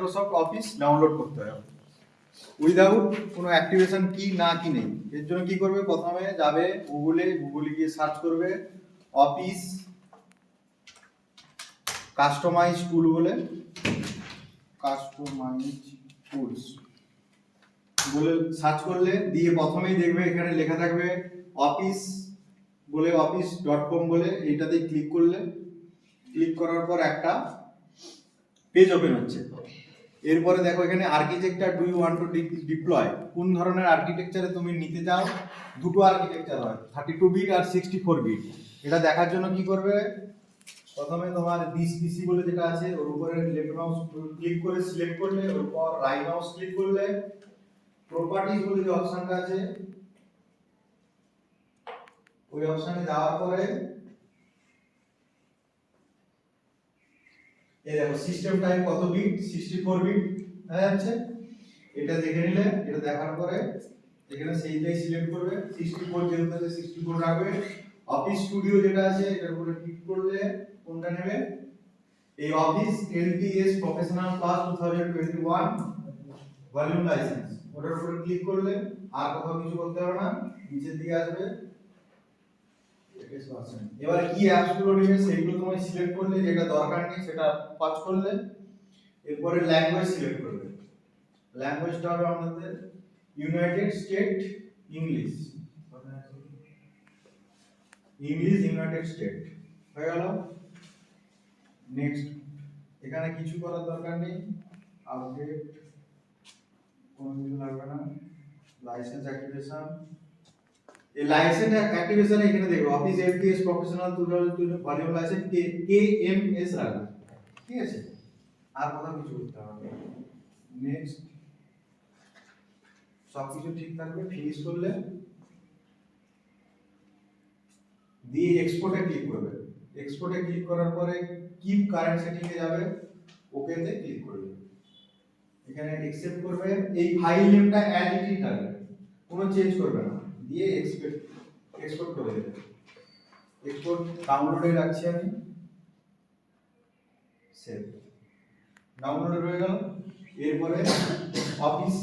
Microsoft office download করতে হবে without কোনো অ্যাক্টিভেশন কি না কি নেই। এর জন্য কি করবে, প্রথমে যাবে গুগলে গিয়ে সার্চ করবে অফিস কাস্টমাইজ টুল বলে, কাস্টমাইজ টুলস বলে সার্চ করলে দিয়ে প্রথমেই দেখবে এখানে লেখা থাকবে অফিস বলে, office.com বলে, এইটাতে ক্লিক করলে, ক্লিক করার পর একটা পেজ ওপেন হচ্ছে। এরপরে দেখো এখানে architecture do you want to deploy, কোন ধরনের আর্কিটেকচারে তুমি নিতে চাও। দুটো আর্কিটেকচার হয়, 32 বিট আর 64 বিট। এটা দেখার জন্য কি করবে, প্রথমে তোমার দিস পিসি বলে যেটা আছে ওর উপরে লেফট মাউস ক্লিক করে সিলেক্ট করলে, ওর পর রাইট মাউস ক্লিক করলে প্রপার্টিজ বলে যে অপশনটা আছে ওই অপশনে যাওয়ার পরে এই দেখো সিস্টেম টাইপ কত বিট, 64 বিট দেখা যাচ্ছে। এটা দেখে নিলে, এটা দেখার পরে এখানে সেইটাই সিলেক্ট করবে, 64 যেহেতু আছে 64 রাখবে। অফিস স্টুডিও যেটা আছে এটার উপরে ক্লিক করলে কোনটা নেবে, এই office LTS professional class 2021 volume licence, ওটার উপরে ক্লিক করলে আর কোথাও কিছু করতে হবে না, নিচের দিকে আসবে। এবার কি অ্যাপস গুলো নেবে সেগুলো তুমি সিলেক্ট করলে, যেটা দরকার নেই সেটা পাঁচ করলে, এরপরে ল্যাঙ্গুয়েজ সিলেক্ট করবে। ল্যাঙ্গুয়েজটা হবে আমাদের United state English, United state হয়ে গেল। নেক্সট, এখানে কিছু করার দরকার নেই, আপডেট কোনো কিছু লাগবে না। লাইসেন্স অ্যাক্টিভেশন, এই লাইসেন্স অ্যাক্টিভেশন এখানে দেখো office LTS professional 2022 volume licence KMS রাখবে, ঠিক আছে, আর কথা কিছু করতে হবে। নেক্সট, সবকিছু ঠিক থাকবে, ফিনিশ করলে দিয়ে এক্সপোর্টে ক্লিক করবে। এক্সপোর্টে ক্লিক করার পরে কিপ কারেন্ট সেটিং এ যাবে, ওকেতে ক্লিক করবে, এখানে অ্যাকসেপ্ট করবে। এই ফাইল নেমটা অ্যাজ ইট ইজ থাকবে, কোনো চেঞ্জ করবে না, দিয়ে এক্সপোর্ট করে দেবে। এক্সপোর্ট ডাউনলোডে রাখছি আমি, সেভ, ডাউনলোড হয়ে গেল। এরপরে অফিস